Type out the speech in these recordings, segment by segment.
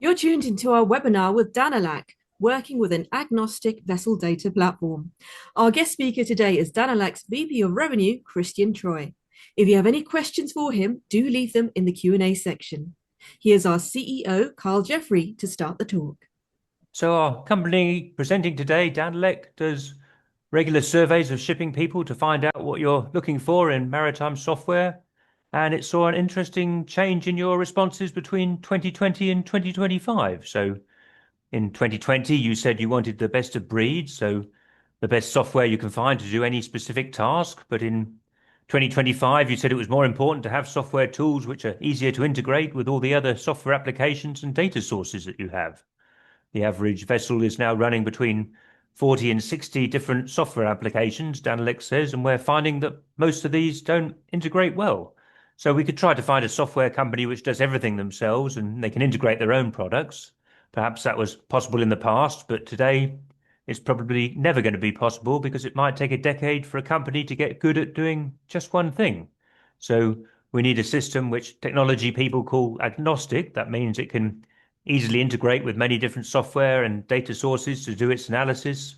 You're tuned into our webinar with Danelak, working with an agnostic vessel data platform. Our guest speaker today is Danelak's VP of Revenue, Christian Troy. If you have any questions for him, do leave them in the Q&A section. Here's our CEO, Carl Jeffrey, to start the talk. So our company presenting today, Danelec, does regular surveys of shipping people to find out what you're looking for in maritime software. And it saw an interesting change in your responses between 2020 and 2025. So in 2020, you said you wanted the best of breed, so the best software you can find to do any specific task. But in 2025, you said it was more important to have software tools which are easier to integrate with all the other software applications and data sources that you have. The average vessel is now running between 40 and 60 different software applications, Danelec says, and we're finding that most of these don't integrate well. So we could try to find a software company which does everything themselves and they can integrate their own products. Perhaps that was possible in the past, but today it's probably never going to be possible because it might take a decade for a company to get good at doing just one thing. So we need a system which technology people call agnostic. That means it can easily integrate with many different software and data sources to do its analysis,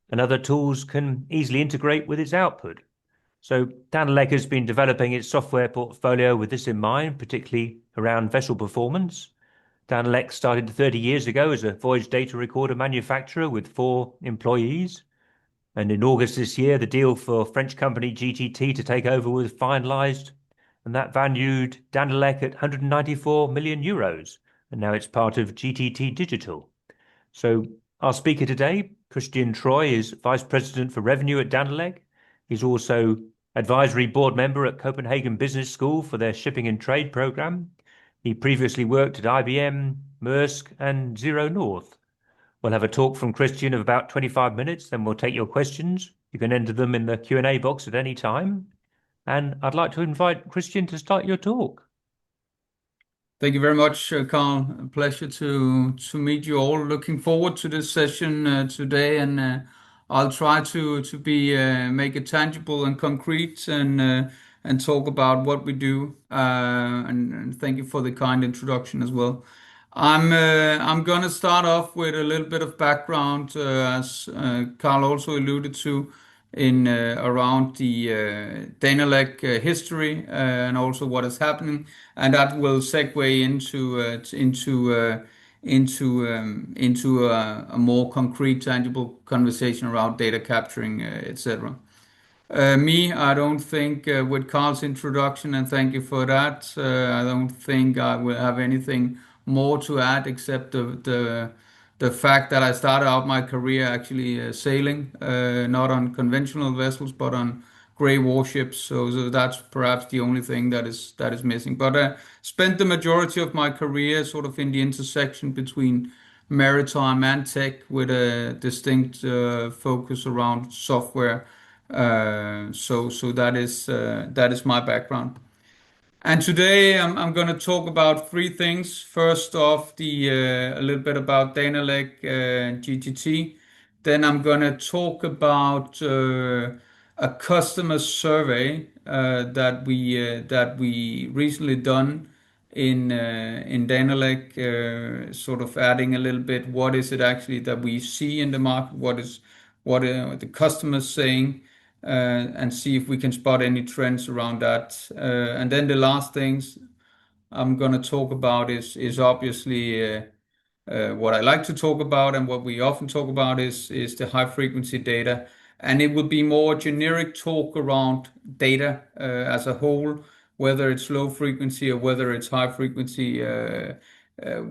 and other tools can easily integrate with its output. So Danelec has been developing its software portfolio with this in mind, particularly around vessel performance. Danelec started 30 years ago as a voyage data recorder manufacturer with 4 employees. And in August this year, the deal for French company GTT to take over was finalized, and that valued Danelec at 194 million euros. And now it's part of GTT Digital. So our speaker today, Christian Troy, is Vice President for Revenue at Danelec. He's also advisory board member at Copenhagen Business School for their shipping and trade program. He previously worked at IBM, Maersk, and Zero North. We'll have a talk from Christian of about 25 minutes, then we'll take your questions. You can enter them in the Q&A box at any time. And I'd like to invite Christian to start your talk. Thank you very much, Carl. A pleasure to meet you all. Looking forward to this session today, and I'll try to be make it tangible and concrete, and talk about what we do. And thank you for the kind introduction as well. I'm gonna start off with a little bit of background, as Carl also alluded to, in around the Danelec history and also what is happening, and that will segue into a more concrete, tangible conversation around data capturing, etc. I don't think with Carl's introduction, and thank you for that. I don't think I will have anything more to add except the fact that I started out my career actually sailing, not on conventional vessels, but on gray warships. So that's perhaps the only thing that is missing. But spent the majority of my career sort of in the intersection between maritime and tech, with a distinct focus around software. So that is my background. And today I'm going to talk about 3 things. First off, a little bit about Danelec and GTT. Then I'm going to talk about a customer survey that we recently done in Danelec, sort of adding a little bit what is it actually that we see in the market, what are the customers saying, and see if we can spot any trends around that. And then the last things I'm going to talk about is obviously what I like to talk about, and what we often talk about is the high frequency data. And it will be more generic talk around data as a whole, whether it's low frequency or whether it's high frequency.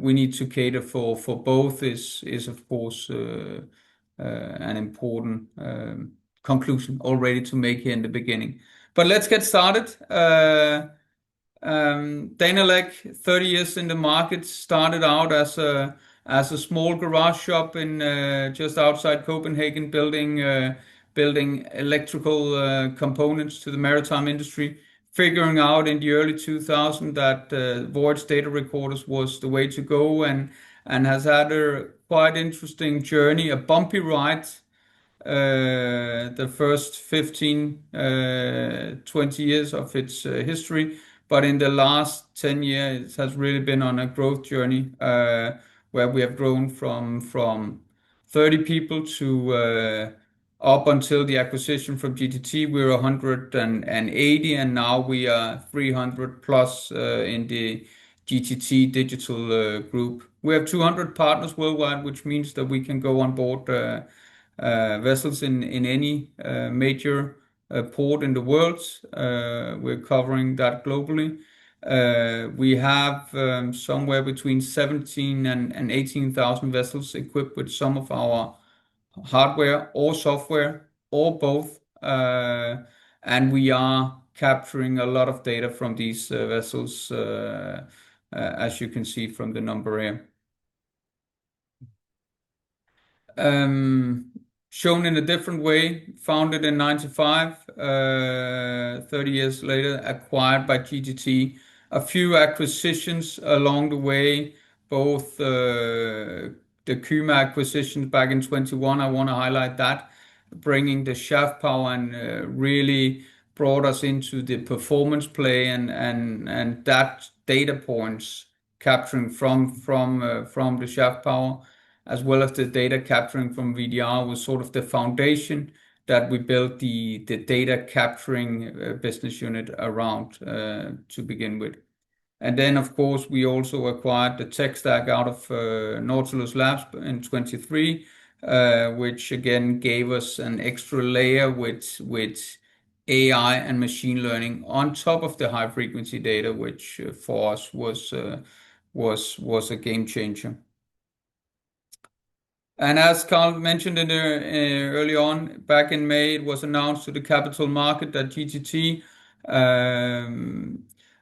We need to cater for both is of course an important conclusion already to make here in the beginning. But let's get started. Danelec, 30 years in the market, started out as a small garage shop in just outside Copenhagen, building electrical components to the maritime industry. Figuring out in the early 2000s that voyage data recorders was the way to go, and has had a quite interesting journey, a bumpy ride. The first 15, 20 years of its history. But in the last 10 years, it has really been on a growth journey, where we have grown from 30 people to up until the acquisition from GTT, we were 180, and now we are 300 plus in the GTT digital group. We have 200 partners worldwide, which means that we can go on board vessels in any major port in the world. We're covering that globally. We have somewhere between 17 and 18,000 vessels equipped with some of our hardware or software or both. And we are capturing a lot of data from these vessels, as you can see from the number here. Shown in a different way, founded in 95, 30 years later, acquired by GTT. A few acquisitions along the way, both the Kuma acquisitions back in 21, I want to highlight that, bringing the shaft power and really brought us into the performance play and that data points capturing from the shaft power, as well as the data capturing from VDR, was sort of the foundation that we built the data capturing business unit around to begin with. And then, of course, we also acquired the tech stack out of Nautilus Labs in 23, which again gave us an extra layer with AI and machine learning on top of the high frequency data, which for us was a game changer. And as Carl mentioned early on, back in May, it was announced to the capital market that GTT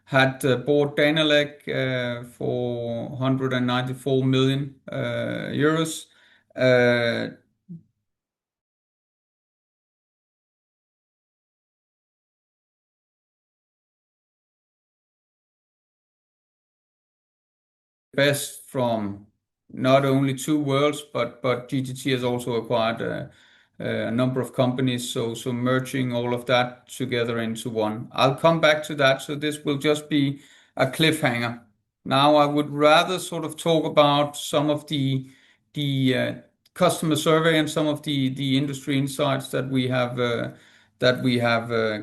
had bought Danelec for 194 million euros. Best from not only two worlds, but GTT has also acquired a number of companies, so merging all of that together into one. I'll come back to that, so this will just be a cliffhanger. Now, I would rather sort of talk about some of the customer survey and some of the industry insights that we have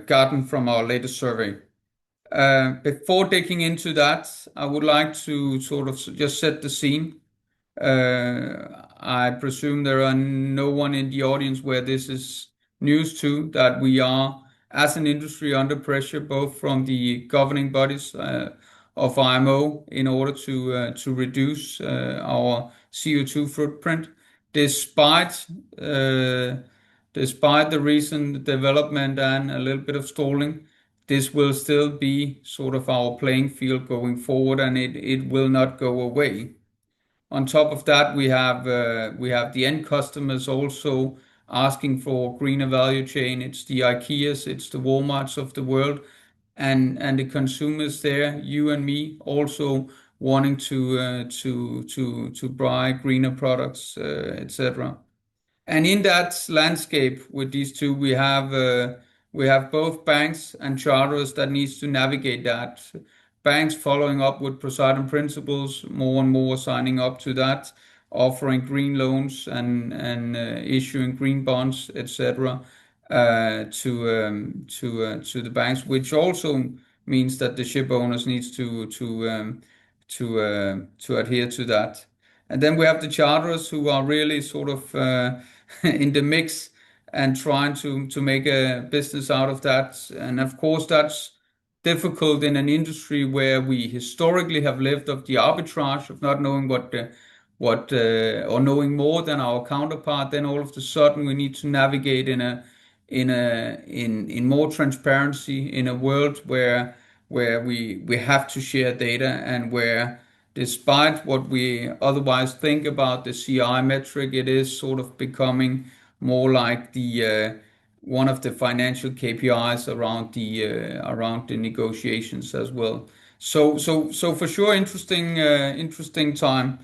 gotten from our latest survey. Before digging into that, I would like to sort of just set the scene. I presume there are no one in the audience where this is news to, that we are, as an industry, under pressure, both from the governing bodies of IMO in order to reduce our CO2 footprint. Despite the recent development and a little bit of stalling, this will still be sort of our playing field going forward, and it will not go away. On top of that, we have the end customers also asking for greener value chain. It's the IKEAs, it's the Walmarts of the world, and the consumers there, you and me, also wanting to buy greener products, etc. And in that landscape with these two, we have both banks and charters that needs to navigate that. Banks following up with Poseidon principles, more and more signing up to that, offering green loans and issuing green bonds, etc. To the banks, which also means that the ship owners needs to adhere to that. And then we have the charters who are really sort of in the mix and trying to make a business out of that. And of course, that's difficult in an industry where we historically have lived of the arbitrage of not knowing what or knowing more than our counterpart. Then all of a sudden we need to navigate in more transparency in a world where we have to share data, and where, despite what we otherwise think about the CI metric, it is sort of becoming more like the one of the financial KPIs around the negotiations as well. So for sure, interesting time.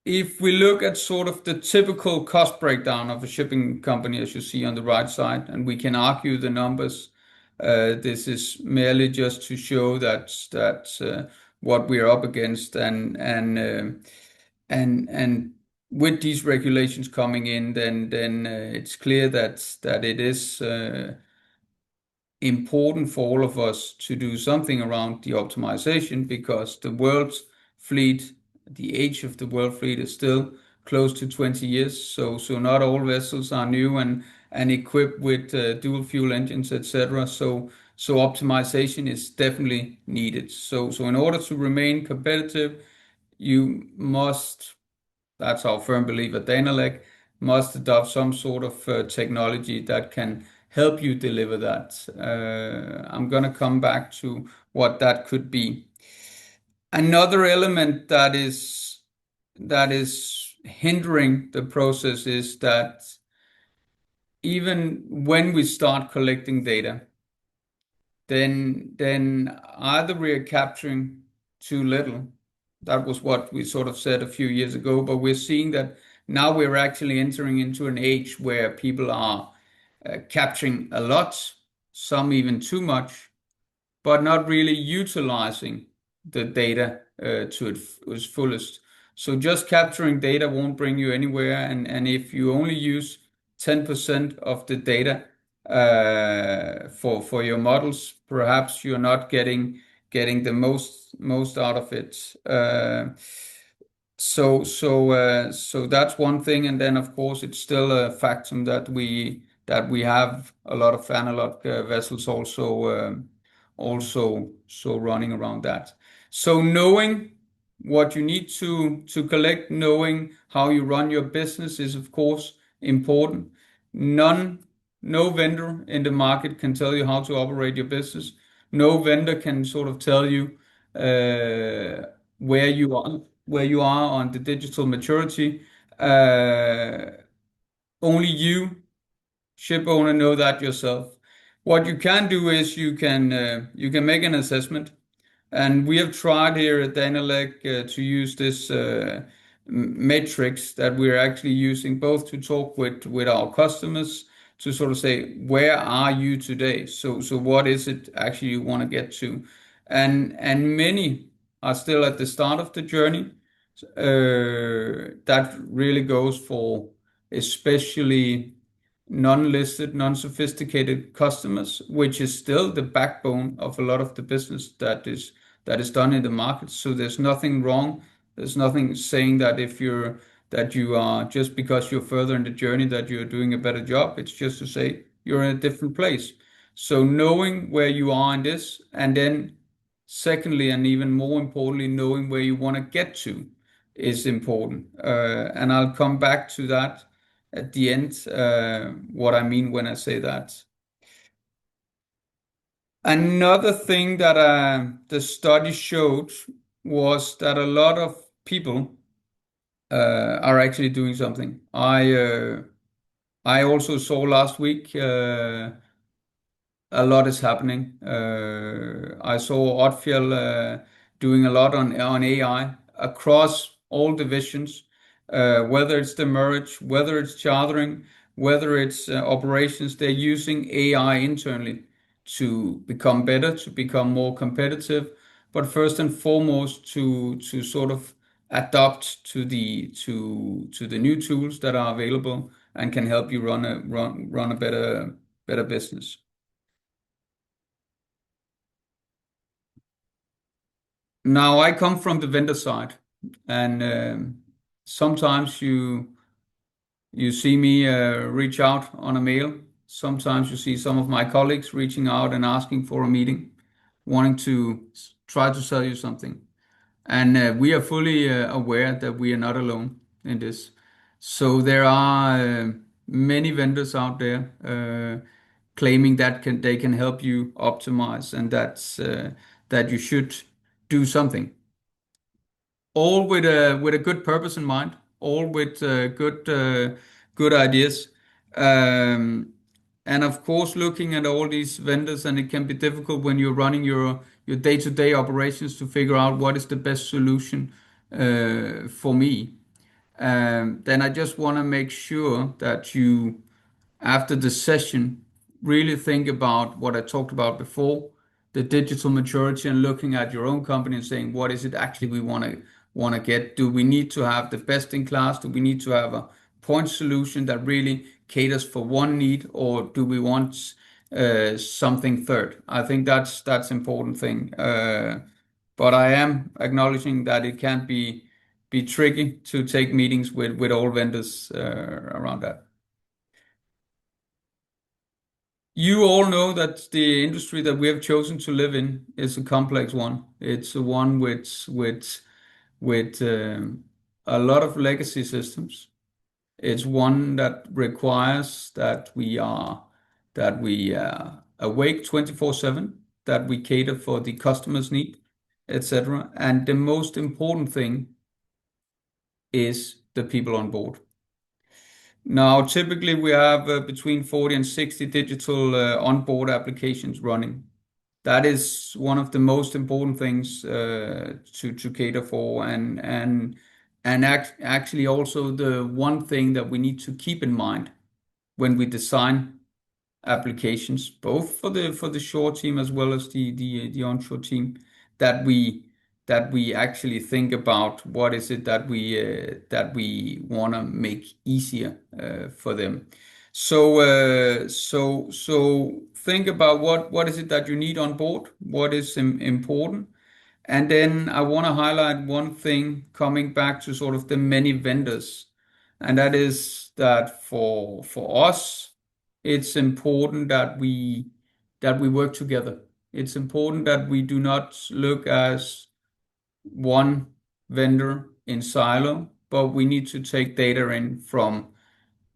If we look at sort of the typical cost breakdown of a shipping company, as you see on the right side, and we can argue the numbers, this is merely just to show that what we're up against, and with these regulations coming in, then it's clear that it is important for all of us to do something around the optimization, because the world's fleet, the age of the world fleet is still close to 20 years. So not all vessels are new and equipped with dual fuel engines, etc. So optimization is definitely needed. So in order to remain competitive, you must, that's our firm belief at Danelec, must adopt some sort of technology that can help you deliver that. I'm going to come back to what that could be. Another element that is hindering the process is that even when we start collecting data, then either we are capturing too little. That was what we sort of said a few years ago, but we're seeing that now we're actually entering into an age where people are capturing a lot, some even too much, but not really utilizing the data to its fullest. So just capturing data won't bring you anywhere. And if you only use 10% of the data for your models, perhaps you're not getting the most out of it. So that's one thing, and then of course it's still a factum that we have a lot of analog vessels also so running around that. So knowing what you need to collect, knowing how you run your business is of course important. No vendor in the market can tell you how to operate your business. No vendor can sort of tell you where you are on the digital maturity. Only you, ship owner, know that yourself. What you can do is you can make an assessment, and we have tried here at Danelec to use this matrix that we're actually using both to talk with our customers to sort of say, where are you today? So what is it actually you want to get to? And many are still at the start of the journey. That really goes for especially non-listed, non-sophisticated customers, which is still the backbone of a lot of the business that is done in the market. So there's nothing wrong. There's nothing saying that you are, just because you're further in the journey, that you're doing a better job. It's just to say you're in a different place. So knowing where you are in this, and then secondly, and even more importantly, knowing where you want to get to is important. And I'll come back to that at the end, what I mean when I say that. Another thing that the study showed was that a lot of people are actually doing something. I also saw last week a lot is happening. I saw Odfjell doing a lot on AI across all divisions, whether it's the merge, whether it's chartering, whether it's operations. They're using AI internally to become better, to become more competitive, but first and foremost to sort of adapt to the new tools that are available and can help you run a better business. Now, I come from the vendor side, and sometimes you see me reach out on a mail. Sometimes you see some of my colleagues reaching out and asking for a meeting, wanting to try to sell you something. And we are fully aware that we are not alone in this. So there are many vendors out there claiming that they can help you optimize, and that you should do something, all with a good purpose in mind, all with good ideas. Um, and of course, looking at all these vendors, and it can be difficult when you're running your day-to-day operations to figure out what is the best solution for me. Then I just want to make sure that you, after the session, really think about what I talked about before. the digital maturity and looking at your own company and saying, what is it actually we want to get? Do we need to have the best in class? Do we need to have a point solution that really caters for one need, or do we want something third? I think that's important thing. But I am acknowledging that it can be tricky to take meetings with all vendors around that. You all know that the industry that we have chosen to live in is a complex one. It's a one with a lot of legacy systems. It's one that requires that we awake 24/7, that we cater for the customer's need, etc. And the most important thing is the people on board. Now, typically we have between 40 and 60 digital onboard applications running. That is one of the most important things to cater for, and actually also the one thing that we need to keep in mind when we design applications, both for the shore team as well as the onshore team, that we actually think about what is it that we want to make easier for them. So think about what is it that you need on board, what is important. And then I want to highlight one thing coming back to sort of the many vendors, and that is that for us, it's important that we work together. It's important that we do not look as one vendor in silo, but we need to take data in from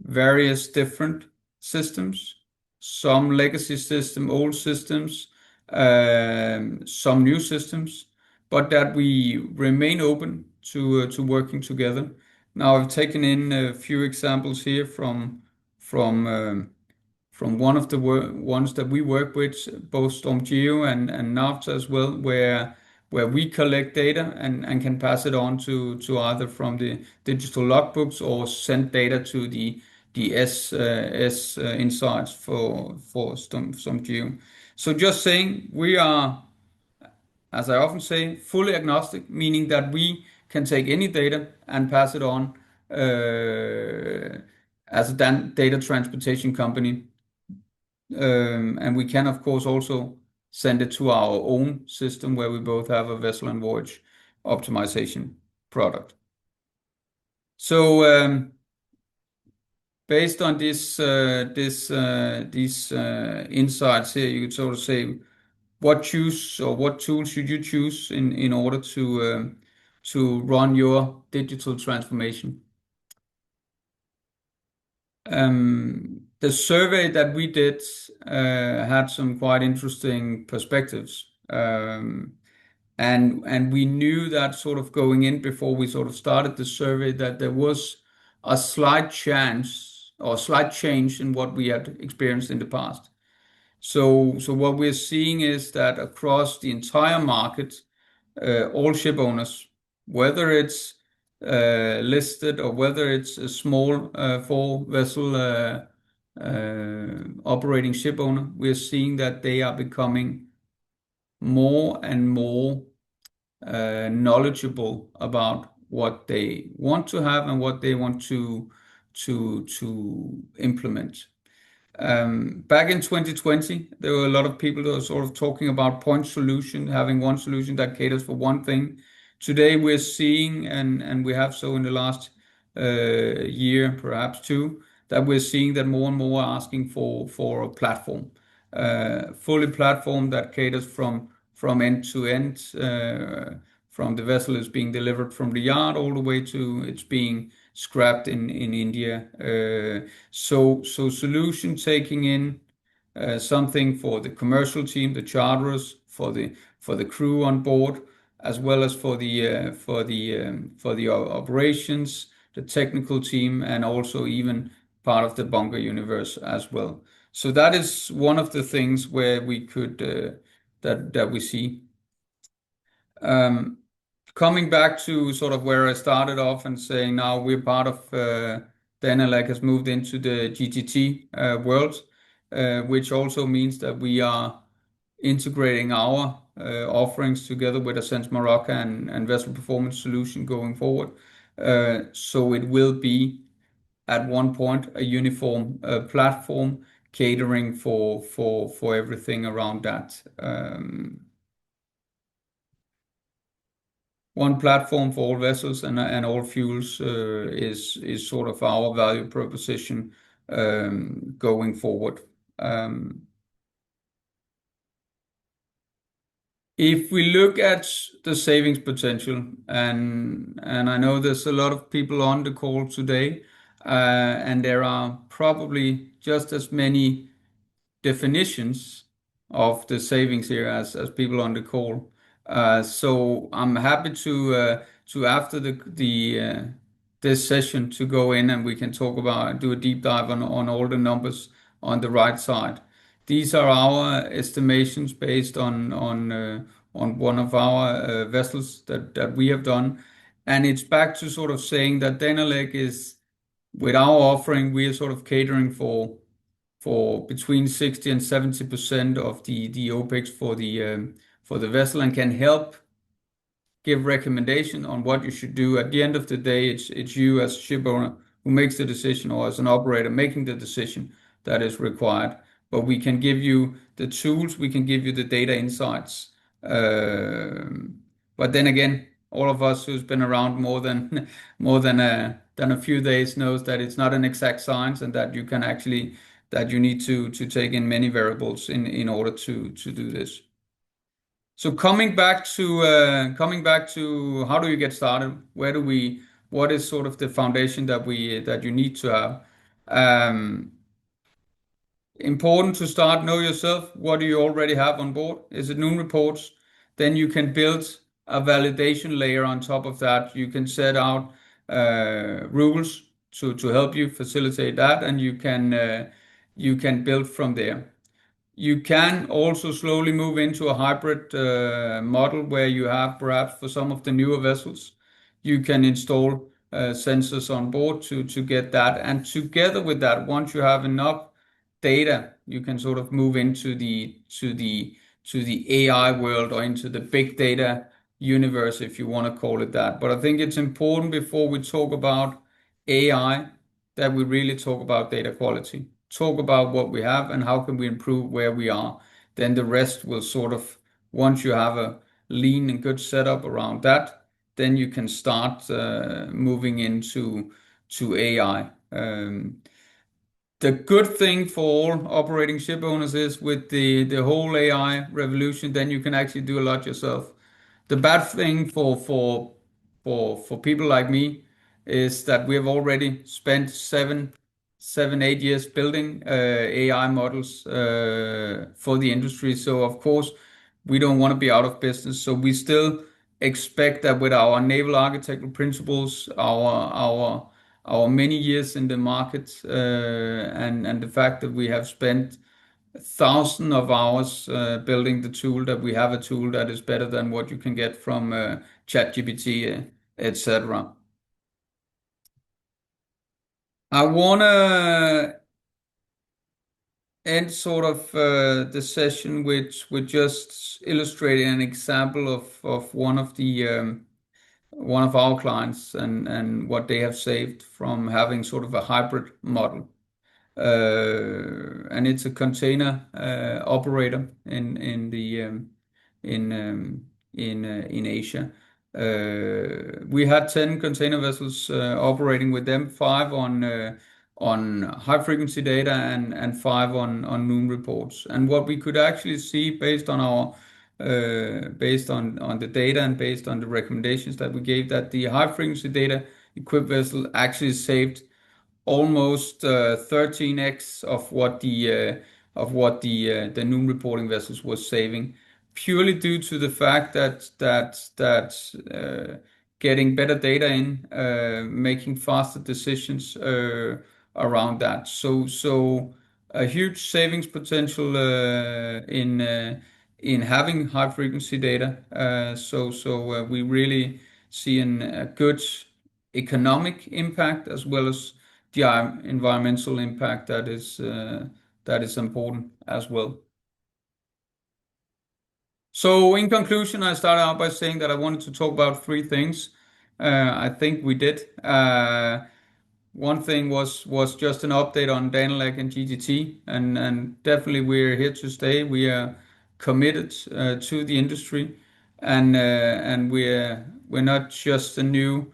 various different systems, some legacy system, old systems, some new systems, but that we remain open to working together. Now, I've taken in a few examples here from one of the ones that we work with, both StormGeo and NAFTA as well, where we collect data and can pass it on to either from the digital logbooks or send data to the S insights for StormGeo. So just saying, we are, as I often say, fully agnostic, meaning that we can take any data and pass it on as a data transportation company. And we can, of course, also send it to our own system where we both have a vessel and voyage optimization product. So based on these insights here, you could sort of say what tool should you choose in order to run your digital transformation. The survey that we did had some quite interesting perspectives. And we knew that sort of going in before we sort of started the survey that there was a slight chance or slight change in what we had experienced in the past. So what we're seeing is that across the entire market, all ship owners, whether it's listed or whether it's a small 4-vessel operating ship owner, we're seeing that they are becoming more and more knowledgeable about what they want to have and what they want to implement. Back in 2020, there were a lot of people that were sort of talking about point solution, having one solution that caters for one thing. Today, we're seeing, and we have so in the last year, perhaps two, that we're seeing that more and more are asking for a platform, fully platform that caters from end to end, from the vessel is being delivered from the yard all the way to it's being scrapped in India. So solution taking in something for the commercial team, the charterers, for the crew on board, as well as for the operations, the technical team, and also even part of the bunker universe as well. So that is one of the things where we could that we see. Coming back to sort of where I started off and saying now we're part of Danelec has moved into the GTT world, which also means that we are integrating our offerings together with Ascent Maraka and Vessel Performance Solution going forward. So it will be at one point a uniform platform catering for everything around that. One platform for all vessels and all fuels is sort of our value proposition going forward. If we look at the savings potential, and I know there's a lot of people on the call today, and there are probably just as many definitions of the savings here as people on the call. So I'm happy to after the this session to go in and we can do a deep dive on all the numbers on the right side. These are our estimations based on one of our vessels that we have done, and it's back to sort of saying that Danelec is, with our offering, we are sort of catering for between 60 and 70% of the OPEX for the vessel, and can help give recommendation on what you should do. At the end of the day, it's you as ship owner who makes the decision, or as an operator making the decision that is required. But we can give you the tools, we can give you the data insights. But then again, all of us who's been around more than than a few days knows that it's not an exact science, and that you need to take in many variables in order to do this. So coming back to how do you get started? What is sort of the foundation that you need to have? Important to start, know yourself. What do you already have on board? Is it Noon reports? Then you can build a validation layer on top of that. You can set out rules to help you facilitate that, and you can build from there. You can also slowly move into a hybrid model where you have, perhaps for some of the newer vessels, you can install sensors on board to get that. And together with that, once you have enough data, you can sort of move into the AI world, or into the big data universe, if you want to call it that. But I think it's important, before we talk about AI, that we really talk about data quality, talk about what we have and how can we improve where we are. Then the rest will sort of, once you have a lean and good setup around that, then you can start moving into AI. The good thing for all operating ship owners is, with the whole AI revolution, then you can actually do a lot yourself. The bad thing for people like me is that we have already spent 8 years building AI models for the industry. So of course we don't want to be out of business. So we still expect that with our naval architectural principles, our many years in the market, and the fact that we have spent thousands of hours building the tool, that we have a tool that is better than what you can get from ChatGPT, etc. I want to end sort of the session with just illustrating an example of one of our clients, and what they have saved from having sort of a hybrid model. And it's a container operator in Asia. We had 10 container vessels operating with them, 5 on high frequency data and 5 on Noon reports. And what we could actually see, based on the data and based on the recommendations that we gave, that the high frequency data equipped vessel actually saved almost 13x of what the Noon reporting vessels was saving, purely due to the fact that getting better data in, making faster decisions around that. So a huge savings potential in having high frequency data. So we really see a good economic impact, as well as the environmental impact that is important as well. So in conclusion, I started out by saying that I wanted to talk about three things. I think we did. One thing was just an update on Danelec and GTT, and definitely we're here to stay. We are committed to the industry, and we're not just a new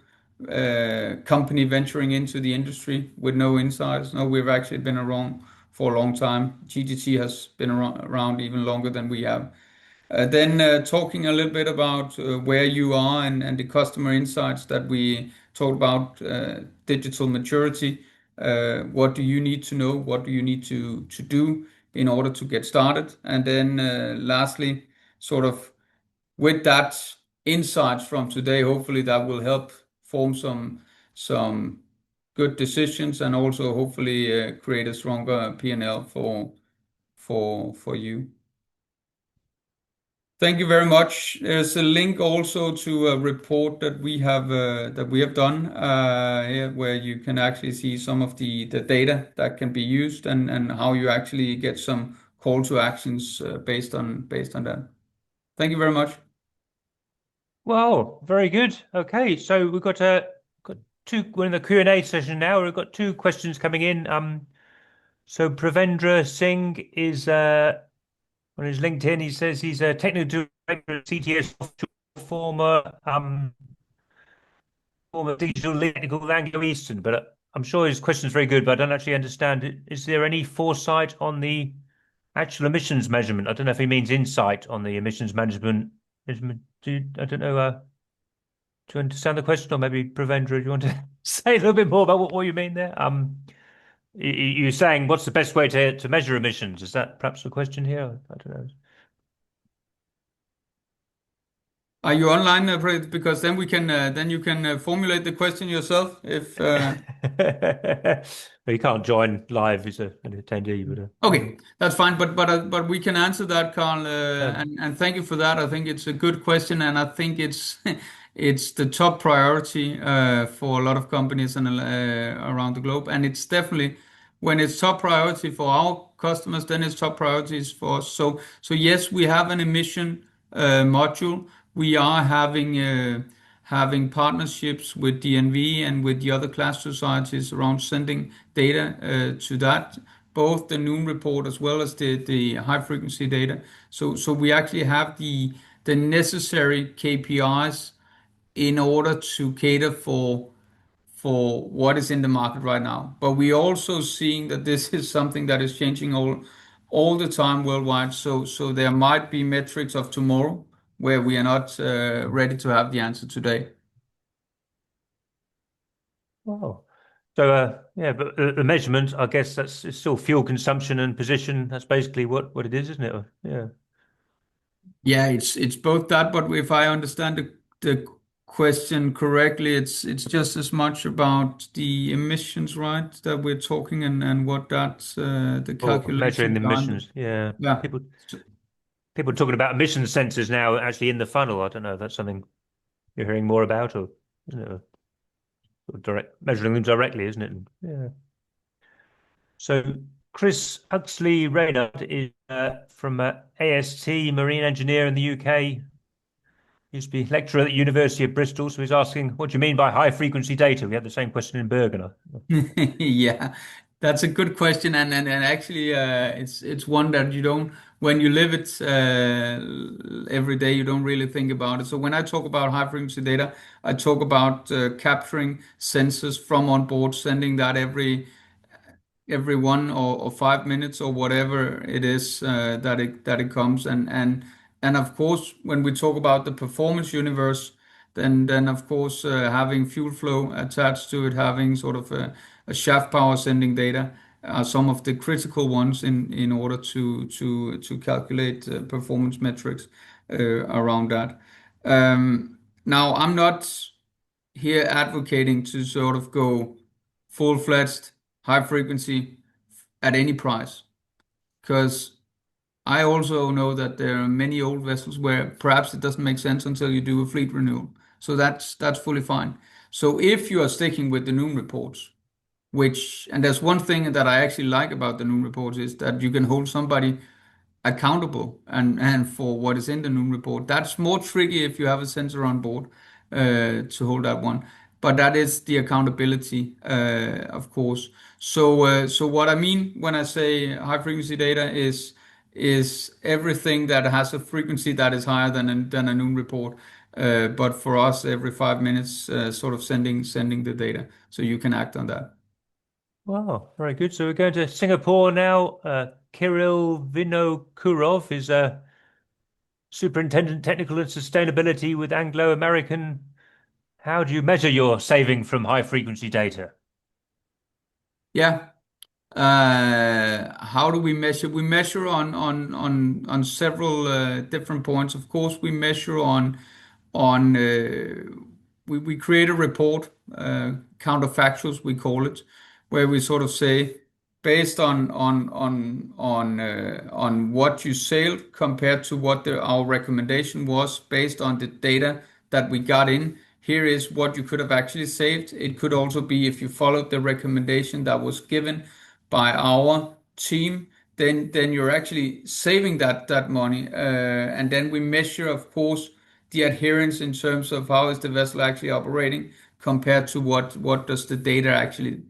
company venturing into the industry with no insights. No, we've actually been around for a long time. GTT has been around even longer than we have. Then talking a little bit about where you are and the customer insights that we talked about, digital maturity. What do you need to know? What do you need to do in order to get started? And then lastly, sort of with that insights from today, hopefully that will help form some good decisions and also hopefully create a stronger P&L for you. Thank you very much. There's a link also to a report that we have done here, where you can actually see some of the data that can be used and how you actually get some call to actions based on that. Thank you very much. Well, very good. Okay, so we've got two. We're in the Q&A session now. We've got two questions coming in. So Pravendra Singh is on his LinkedIn. He says he's a technical director at CTS, former digital lead technical Anglo Eastern. But I'm sure his question is very good, but I don't actually understand it. Is there any foresight on the actual emissions measurement? I don't know if he means insight on the emissions management. I don't know. Do you understand the question, or maybe Pravendra, do you want to say a little bit more about what you mean there? You're saying what's the best way to measure emissions? Is that perhaps the question here? I don't know. Are you online, because then then you can formulate the question yourself if. Well, you can't join live as an attendee, but Okay, that's fine, but we can answer that, Carl, yeah. and thank you for that. I think it's a good question, and I think it's it's the top priority for a lot of companies and around the globe, and it's definitely when it's top priority for our customers, then it's top priorities for us. So yes, we have an emission module. We are having partnerships with DNV and with the other class societies around sending data to that, both the Noon report as well as the high frequency data. So we actually have the necessary KPIs in order to cater for what is in the market right now. But we also seeing that this is something that is changing all the time worldwide. So there might be metrics of tomorrow where we are not ready to have the answer today. Wow. So yeah, but the measurement, I guess it's still fuel consumption and position. That's basically what it is, isn't it? Yeah. Yeah, it's both that, but if I understand the question correctly, it's just as much about the emissions, right, that we're talking and what that's the Or measuring calculations the behind it. emissions. Yeah. Yeah. People talking about emission sensors now actually in the funnel. I don't know if that's something you're hearing more about, or isn't it direct measuring them directly, isn't it? Yeah. So Chris Huxley Reynard is from AST, marine engineer in the UK. Used to be lecturer at the University of Bristol. So he's asking, what do you mean by high frequency data? We had the same question in Bergen. Yeah, that's a good question, and actually, it's one that you don't when you live it every day, you don't really think about it. So when I talk about high frequency data, I talk about capturing sensors from on board, sending that every 1 or 5 minutes or whatever it is that it comes, and of course when we talk about the performance universe, then of course having fuel flow attached to it, having sort of a shaft power sending data are some of the critical ones in order to calculate performance metrics around that. Now I'm not here advocating to sort of go full-fledged high frequency at any price, because I also know that there are many old vessels where perhaps it doesn't make sense until you do a fleet renewal. So that's fully fine. So if you are sticking with the Noon reports, and there's one thing that I actually like about the Noon reports is that you can hold somebody accountable and for what is in the Noon report. That's more tricky if you have a sensor on board to hold that one. But that is the accountability, of course. So what I mean when I say high frequency data is everything that has a frequency that is higher than a Noon report. But for us, every 5 minutes, sort of sending the data, so you can act on that. Wow, very good. So we're going to Singapore now. Kirill Vinokurov is a superintendent technical and sustainability with Anglo American. How do you measure your saving from high frequency data? Yeah. How do we measure? We measure on several different points. Of course, we measure on we create a report, counterfactuals we call it, where we sort of say based on what you sailed compared to what our recommendation was based on the data that we got in. Here is what you could have actually saved. It could also be if you followed the recommendation that was given by our team, then you're actually saving that money. And then we measure, of course, the adherence in terms of how is the vessel actually operating compared to what does the data actually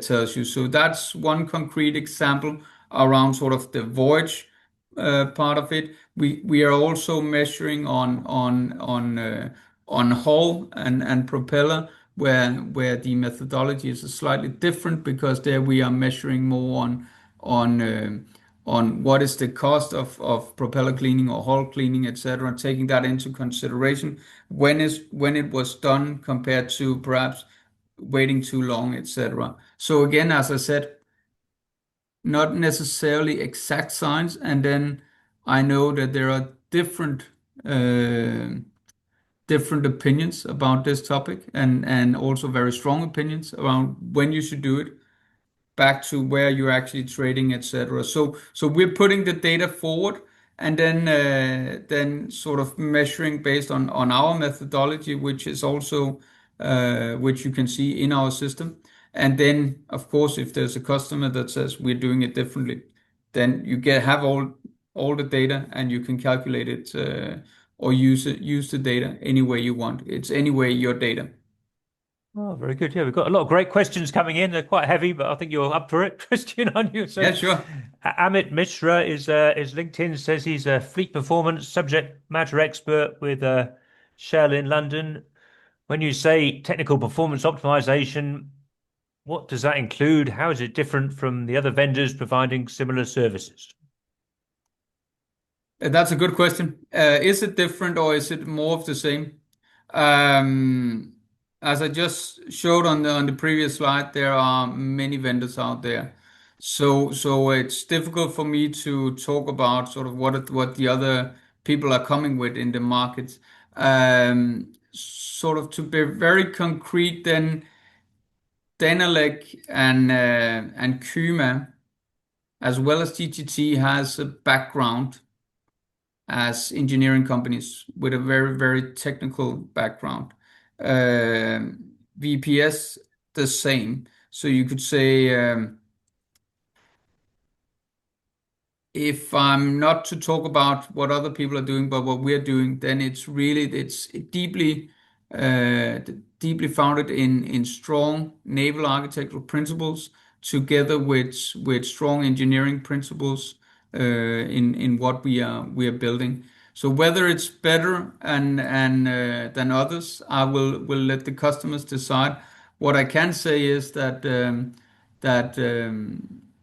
tells you. So that's one concrete example around sort of the voyage part of it. We are also measuring on hull and propeller, where the methodology is slightly different because there we are measuring more on what is the cost of propeller cleaning or hull cleaning, etc., taking that into consideration when it was done compared to perhaps waiting too long, etc. So again, as I said, not necessarily exact science, and then I know that there are uh, different opinions about this topic, and also very strong opinions around when you should do it, back to where you're actually trading, etc. So we're putting the data forward and then sort of measuring based on our methodology, which is also which you can see in our system. And then, of course, if there's a customer that says we're doing it differently, then you have all the data and you can calculate it or use the data any way you want. It's anyway your data. Oh, very good. Yeah, we've got a lot of great questions coming in. They're quite heavy, but I think you're up for it, Christian, aren't you? So, Yeah, sure. Amit Mishra is LinkedIn says he's a fleet performance subject matter expert with Shell in London. When you say technical performance optimization, what does that include? How is it different from the other vendors providing similar services? That's a good question. Is it different or is it more of the same? Um, as I just showed on the previous slide, there are many vendors out there. So it's difficult for me to talk about sort of what the other people are coming with in the market. Sort of to be very concrete, then Danelec and Kuma, as well as GTT, has a background as engineering companies with a very, very technical background. VPS, the same. So you could say, if I'm not to talk about what other people are doing, but what we're doing, then it's uh, deeply founded in strong naval architectural principles, together with strong engineering principles in what we are building. So whether it's better and than others, I will let the customers decide. What I can say is that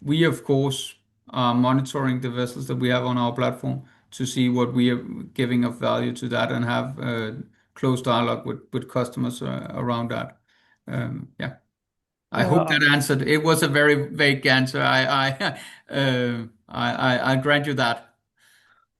we, of course, are monitoring the vessels that we have on our platform to see what we are giving of value to that, and have close dialogue with customers around that. Yeah, I hope Yeah, that answered. It was a very vague answer. I grant you that.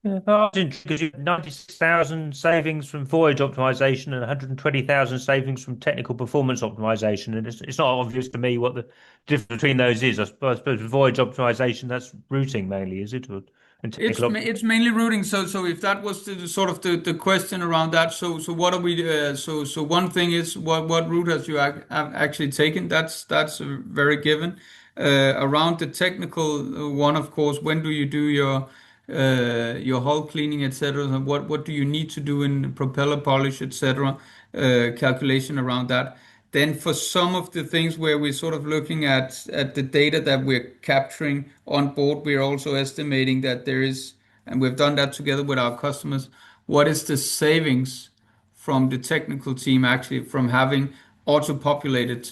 yeah, I was intrigued because you had 96,000 savings from voyage optimization and 120,000 savings from technical performance optimization. And it's not obvious to me what the difference between those is. I suppose with voyage optimization, that's routing mainly, is it? And technical It's mainly routing. So if that was the sort of the question around that, so what are we? So one thing is what route has you have actually taken? That's very given. Around the technical one, of course, when do you do your hull cleaning, etc. What do you need to do in propeller polish, etc. Calculation around that. Then for some of the things where we're sort of looking at the data that we're capturing on board, we're also estimating that there is, and we've done that together with our customers, what is the savings from the technical team actually from having auto-populated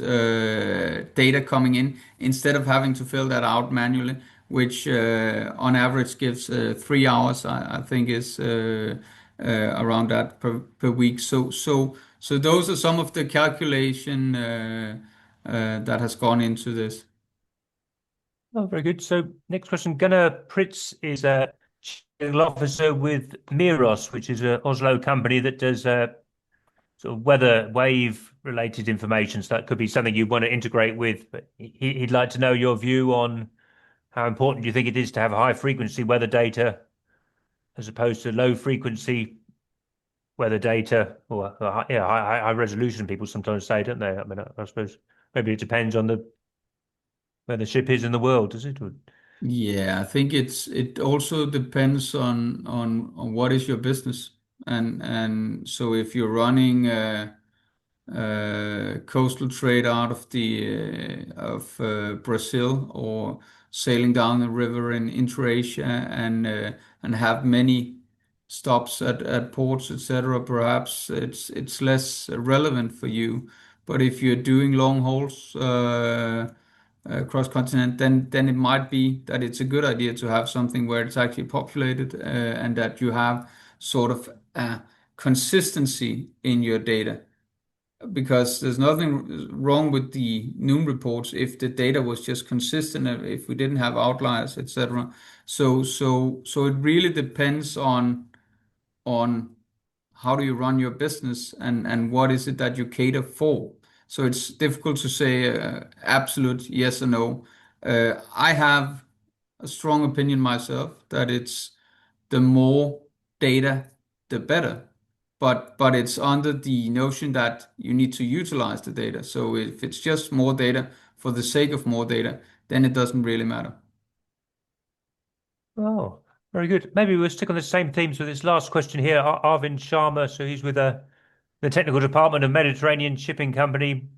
data coming in instead of having to fill that out manually, which on average gives 3 hours, I think is around that per week. So those are some of the calculation that has gone into this. Oh, very good. So next question, Gunnar Pritz is a chief technical officer with Miros, which is a Oslo company that does sort of weather wave related information. So that could be something you want to integrate with, but he'd like to know your view on how important you think it is to have high frequency weather data as opposed to low frequency weather data, or yeah, high resolution. People sometimes say, don't they? I mean, I suppose maybe it depends on the where the ship is in the world, does it? Yeah, I think it also depends on what is your business, and so if you're running coastal trade out of the of Brazil, or sailing down the river in intra-Asia, and have many stops at ports, etc., perhaps it's less relevant for you. But if you're doing long hauls cross continent, then it might be that it's a good idea to have something where it's actually populated, and that you have sort of consistency in your data, because there's nothing wrong with the noon reports if the data was just consistent, if we didn't have outliers, etc. So it really depends on how do you run your business, and what is it that you cater for. So it's difficult to say absolute yes or no. I have a strong opinion myself that it's the more data, the better. But it's under the notion that you need to utilize the data. So if it's just more data for the sake of more data, then it doesn't really matter. Oh, very good. Maybe we'll stick on the same themes with this last question here. Arvind Sharma, so he's with the technical department of Mediterranean Shipping Company.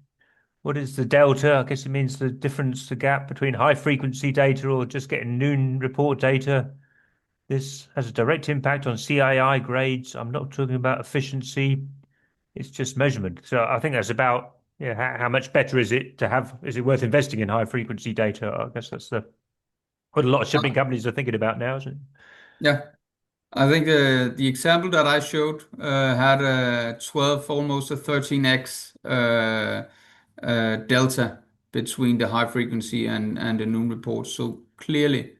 What is the delta? I guess it means the difference, the gap between high frequency data or just getting noon report data. This has a direct impact on CII grades. I'm not talking about efficiency. It's just measurement. So I think that's about, yeah, how much better is it to have, is it worth investing in high frequency data? I guess that's what a lot of shipping companies are thinking about now, isn't it? Yeah, I think the example that I showed had a 12, almost a 13x delta between the high frequency and the noon report. So clearly,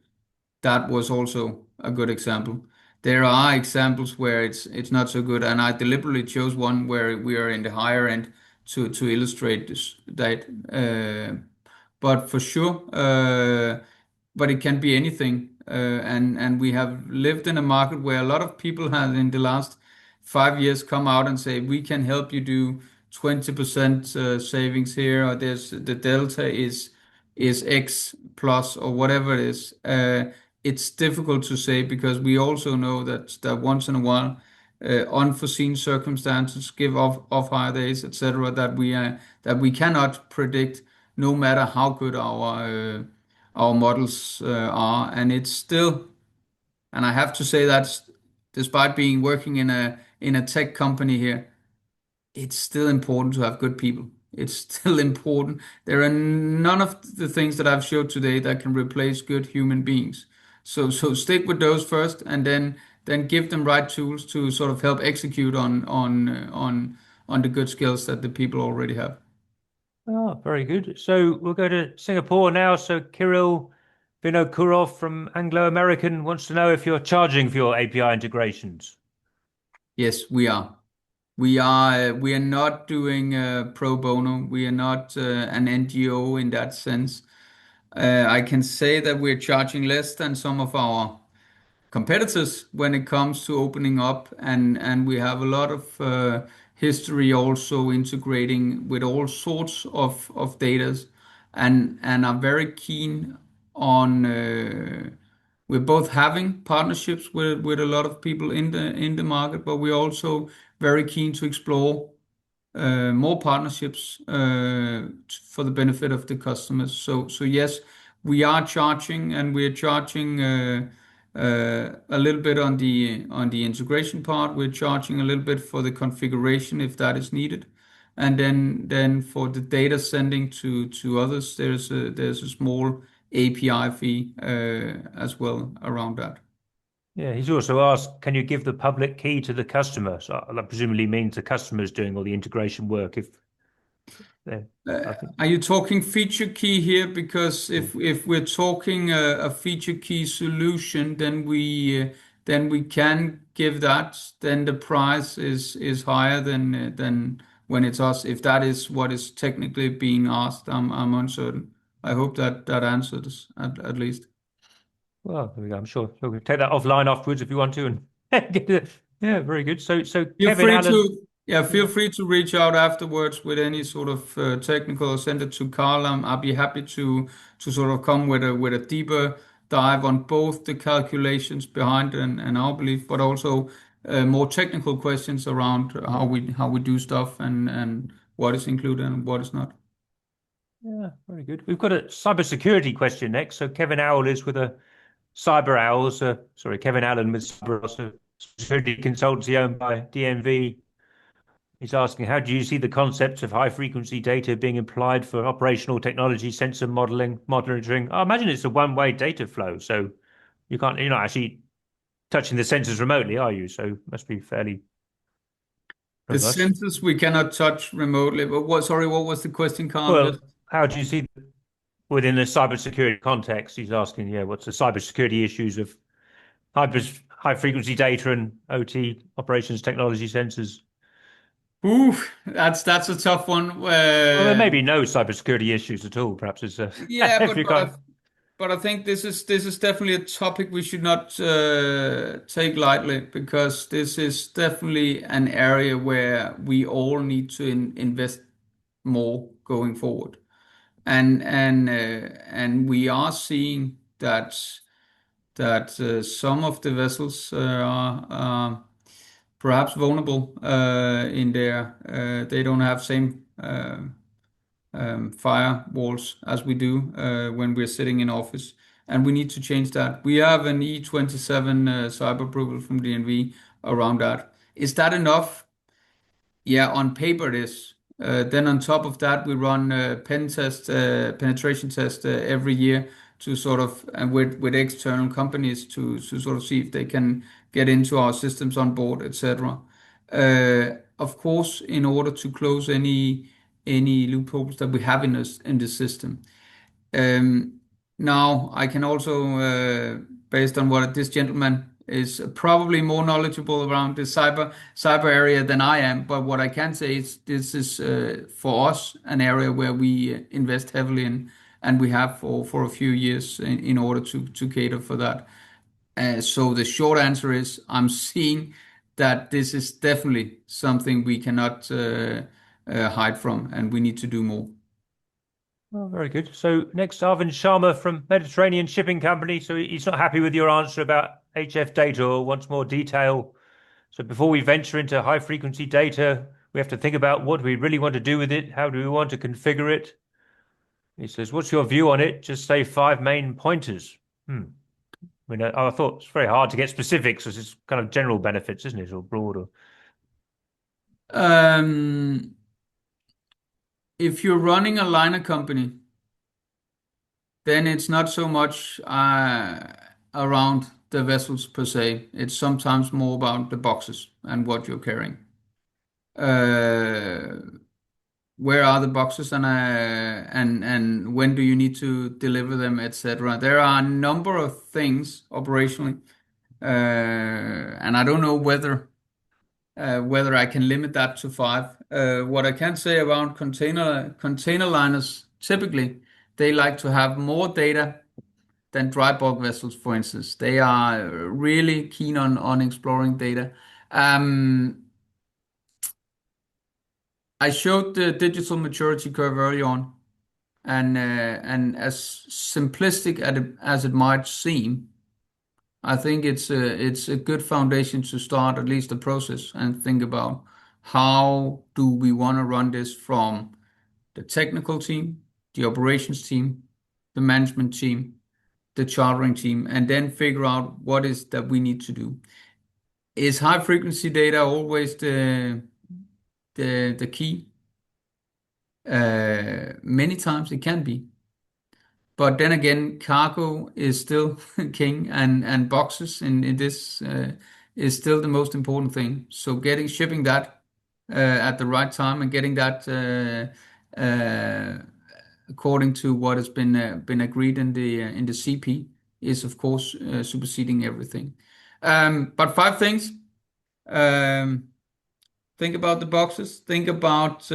that was also a good example. There are examples where it's not so good, and I deliberately chose one where we are in the higher end to illustrate that. But for sure, but it can be anything. And we have lived in a market where a lot of people have in the last 5 years come out and say we can help you do 20% savings here, or there's the delta is X plus, or whatever it is. It's difficult to say, because we also know that once in a while unforeseen circumstances give off higher days, etc., that we cannot predict, no matter how good our models are. And it's still, and I have to say that despite being working in a tech company here, it's still important to have good people. It's still important. There are none of the things that I've showed today that can replace good human beings. So stick with those first, and then give them right tools to sort of help execute on the good skills that the people already have. Oh, very good. So we'll go to Singapore now. So Kirill Vinokurov from Anglo American wants to know if you're charging for your API integrations. Yes, we are. We are not doing pro bono. We are not an NGO in that sense. I can say that we're charging less than some of our competitors when it comes to opening up, and we have a lot of history also integrating with all sorts of datas, and are very keen on we're both having partnerships with a lot of people in the market, but we're also very keen to explore more partnerships for the benefit of the customers. So yes, we are charging, and we're charging a little bit on the integration part. We're charging a little bit for the configuration if that is needed, and then for the data sending to others, there's a small API fee as well around that. Yeah, he's also asked, can you give the public key to the customer? So that presumably means the customer is doing all the integration work. If I think, Are you talking feature key here? Because yeah. if we're talking a feature key solution, then we can give that. Then the price is higher than when it's us. If that is what is technically being asked, I'm uncertain. I hope that answers at least. Well, there we go. I'm sure we can take that offline afterwards if you want to. And get it. Yeah, very good. So Feel Kevin free Allen. to, yeah, feel free to reach out afterwards with any sort of technical, or send it to Carl. I'll be happy to sort of come with a deeper dive on both the calculations behind and our belief, but also more technical questions around how we do stuff and what is included and what is not. Yeah, very good. We've got a cybersecurity question next. So Kevin Owl is with a Cyber Owls. Sorry, Kevin Allen with Cyber Owls, a security consultancy owned by DNV. He's asking, how do you see the concept of high frequency data being applied for operational technology, sensor modeling, monitoring? I imagine it's a one-way data flow, so you're not actually touching the sensors remotely, are you? So it must be fairly The robust. sensors we cannot touch remotely. But sorry, what was the question, Carl? Well, how do you see within the cybersecurity context? He's asking, yeah, what's the cybersecurity issues of high frequency data and OT operations technology sensors? Ooh, that's a tough one. Well, there may be no cybersecurity issues at all. Perhaps it's Yeah, if you can't. but I think this is definitely a topic we should not take lightly, because this is definitely an area where we all need to invest more going forward, and we are seeing that some of the vessels are perhaps vulnerable in there. They don't have same firewalls as we do when we're sitting in office, and we need to change that. We have an E27 cyber approval from DNV around that. Is that enough? Yeah, on paper it is. Then on top of that, we run penetration test every year to sort of with external companies to sort of see if they can get into our systems on board, etc. Of course, in order to close any loopholes that we have in the system. Um, Now, I can also, based on what this gentleman is probably more knowledgeable around the cyber area than I am, but what I can say is this is for us an area where we invest heavily in, and we have for a few years in order to cater for that. So the short answer is I'm seeing that this is definitely something we cannot hide from, and we need to do more. Oh, very good. So next, Arvind Sharma from Mediterranean Shipping Company. So he's not happy with your answer about HF data or wants more detail. So before we venture into high frequency data, we have to think about what we really want to do with it. How do we want to configure it? He says, what's your view on it? Just say 5 main pointers. I mean, I thought it's very hard to get specifics because it's kind of general benefits, isn't it? Or broad or Um, if you're running a liner company, then it's not so much around the vessels per se. It's sometimes more about the boxes and what you're carrying. Uh, where are the boxes, and when do you need to deliver them, etc. There are a number of things operationally, and I don't know whether I can limit that to five. What I can say around container liners, typically they like to have more data than dry bulk vessels, for instance. They are really keen on exploring data. Um, I showed the digital maturity curve early on, and as simplistic as it might seem, I think it's a good foundation to start at least the process and think about how do we want to run this from the technical team, the operations team, the management team, the chartering team, and then figure out what is that we need to do. Is high frequency data always the key? Many times it can be. But then again, cargo is still king, and boxes in this is still the most important thing. So shipping that at the right time and getting that according to what has been agreed in the CP is of course superseding everything. But five things. Um, think about the boxes. Think about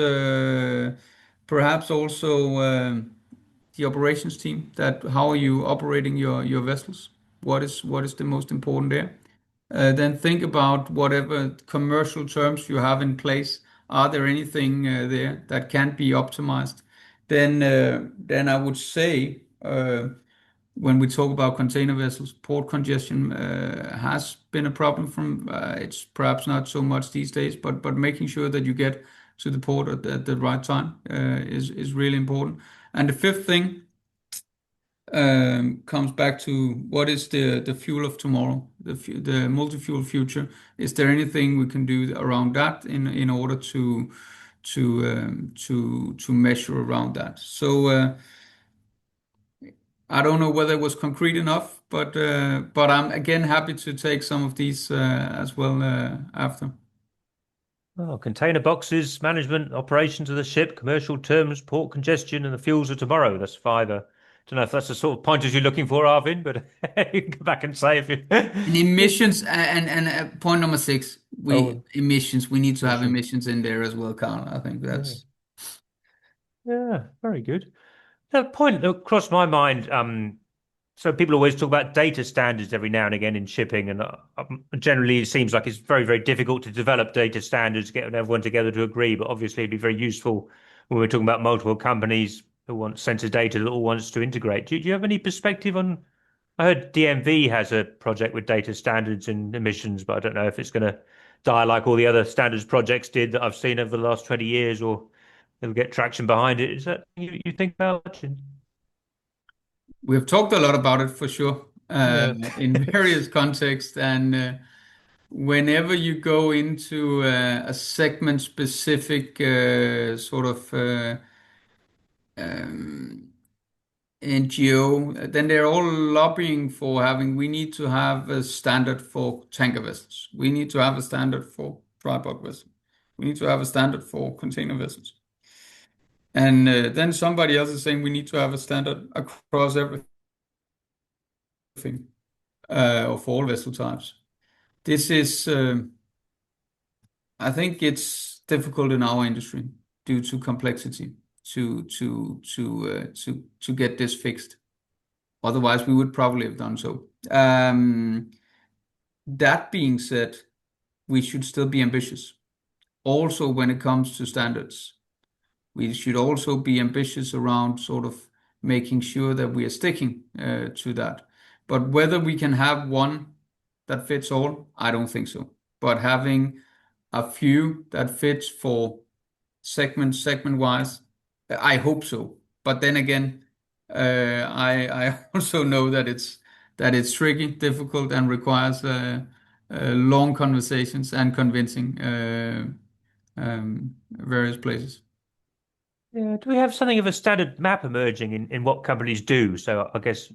perhaps also. The operations team, that how are you operating your vessels? What is the most important there? Then think about whatever commercial terms you have in place. Are there anything there that can be optimized? Then I would say when we talk about container vessels, port congestion has been a problem from it's perhaps not so much these days, but making sure that you get to the port at the right time is really important. And the fifth thing comes back to what is the fuel of tomorrow, the multi-fuel future. Is there anything we can do around that in order to measure around that? So I don't know whether it was concrete enough, but I'm again happy to take some of these as well after. Oh, container boxes, management, operations of the ship, commercial terms, port congestion, and the fuels of tomorrow. That's five. Don't know if that's the sort of pointers you're looking for, Arvin, but you can go back and say if you. And emissions and point number six, we Oh, emissions. We need to have mission. emissions in there as well, Carl. I think Yeah, that's. yeah, very good. A point that crossed my mind. So people always talk about data standards every now and again in shipping, and generally it seems like it's very, very difficult to develop data standards, get everyone together to agree. But obviously, it'd be very useful when we're talking about multiple companies who want sensor data that all wants to integrate. Do you have any perspective on? I heard DMV has a project with data standards and emissions, but I don't know if it's going to die like all the other standards projects did that I've seen over the last 20 years, or it'll get traction behind it. Is that you think about? We've talked a lot about it for sure Yeah. in various contexts, and whenever you go into a segment-specific sort of um, NGO, then they're all lobbying for having. We need to have a standard for tanker vessels. We need to have a standard for dry bulk vessels. We need to have a standard for container vessels. And then somebody else is saying we need to have a standard across everything. Of all vessel types. This is, I think it's difficult in our industry due to complexity to get this fixed. Otherwise, we would probably have done so. That being said, we should still be ambitious. Also, when it comes to standards, we should also be ambitious around sort of making sure that we are sticking to that. But whether we can have one that fits all, I don't think so. But having a few that fits for segment wise, I hope so. But then again, I also know that it's tricky, difficult, and requires long conversations and convincing various places. Yeah, do we have something of a standard map emerging in what companies do? So I guess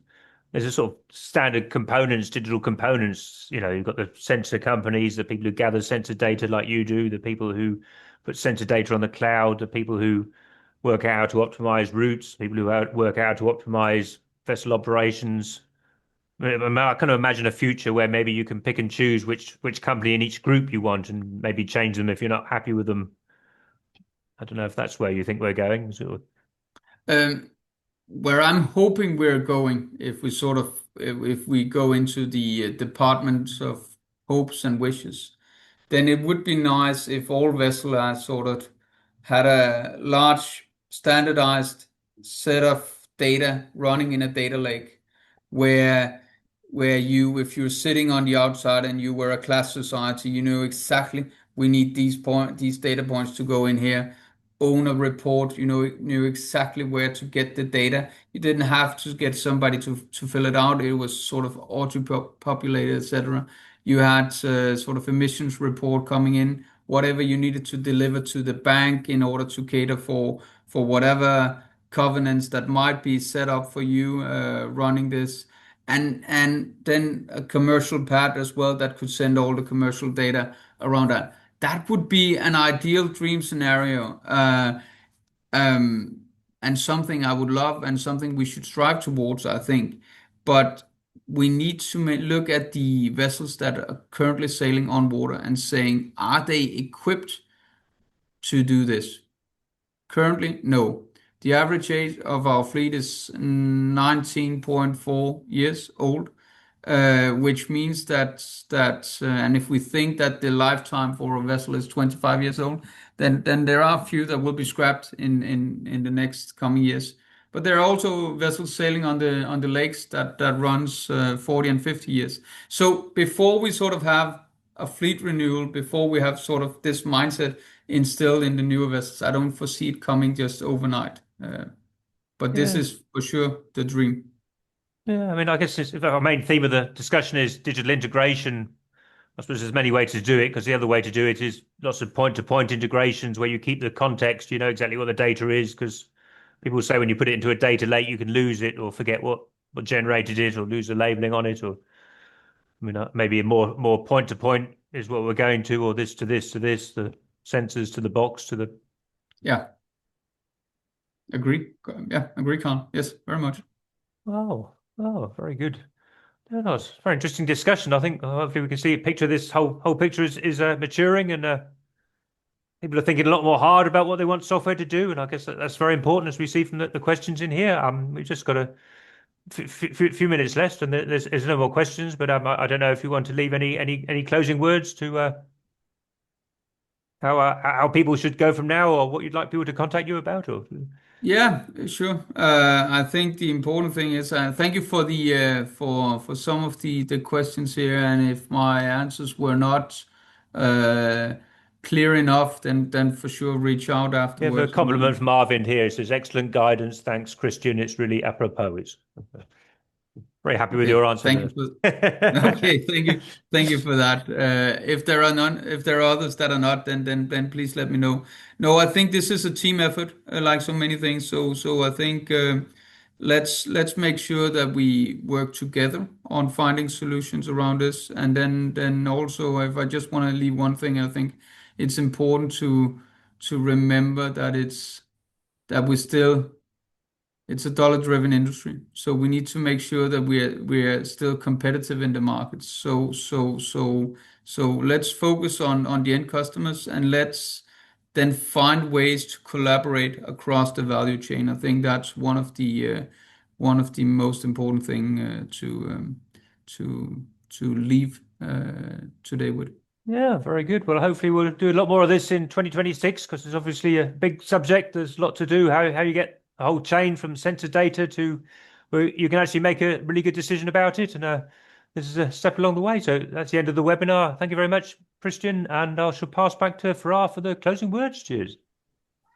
there's a sort of standard components, digital components. You've got the sensor companies, the people who gather sensor data like you do, the people who put sensor data on the cloud, the people who work out how to optimize routes, people who work out how to optimize vessel operations. I kind of imagine a future where maybe you can pick and choose which company in each group you want and maybe change them if you're not happy with them. I don't know if that's where you think we're going. Um, where I'm hoping we're going, if we go into the departments of hopes and wishes, then it would be nice if all vessels are sort of had a large standardized set of data running in a data lake where where if you're sitting on the outside and you were a class society, you knew exactly we need these data points to go in here. Own a report, knew exactly where to get the data. You didn't have to get somebody to fill it out. It was sort of auto-populated, etc. You had sort of emissions report coming in, whatever you needed to deliver to the bank in order to cater for whatever covenants that might be set up for you running this, and then a commercial pad as well that could send all the commercial data around that. That would be an ideal dream scenario, um, and something I would love and something we should strive towards, I think. But we need to look at the vessels that are currently sailing on water and saying, are they equipped to do this? Currently, no. The average age of our fleet is 19.4 years old, which means and if we think that the lifetime for a vessel is 25 years old, then there are a few that will be scrapped in the next coming years. But there are also vessels sailing on the lakes that runs 40 and 50 years. So before we sort of have a fleet renewal, before we have sort of this mindset instilled in the newer vessels, I don't foresee it coming just overnight. But this Yeah. is for sure the dream. Yeah, I mean, I guess if our main theme of the discussion is digital integration. I suppose there's many ways to do it, because the other way to do it is lots of point-to-point integrations where you keep the context, you know exactly what the data is, because people say when you put it into a data lake, you can lose it or forget what generated it or lose the labeling on it. Or, I mean, maybe a more point-to-point is what we're going to, or this to this to this, the sensors to the box to the. Yeah. Agree. Yeah, agree, Carl. Yes, very much. Oh, very good. Yeah, no, it's a very interesting discussion. I think hopefully we can see a picture. This whole picture is maturing, and people are thinking a lot more hard about what they want software to do. And I guess that's very important, as we see from the questions in here. We've just got a few minutes left, and there's no more questions. But I don't know if you want to leave any closing words to how people should go from now, or what you'd like people to contact you about, or. Yeah, sure. I think the important thing is thank you for the for some of the questions here, and if my answers were not uh, clear enough, then for sure reach out We have a afterwards. compliment from Arvind here. It says, "Excellent guidance. Thanks, Christian. It's really apropos." It's very happy with Okay, your answer thank you there. okay, thank you for that. If there are others that are not, then please let me know. No, I think this is a team effort, like so many things. So I think let's make sure that we work together on finding solutions around this, and then also, if I just want to leave one thing, I think it's important to remember that we still. It's a dollar-driven industry, so we need to make sure that we're still competitive in the markets. So let's focus on the end customers, and let's then find ways to collaborate across the value chain. I think that's one of the most important thing to leave today with. Yeah, very good. Well, hopefully we'll do a lot more of this in 2026, because it's obviously a big subject. There's a lot to do. How you get a whole chain from sensor data to where you can actually make a really good decision about it. And this is a step along the way. So that's the end of the webinar. Thank you very much, Christian. And I shall pass back to Farah for the closing words. Cheers.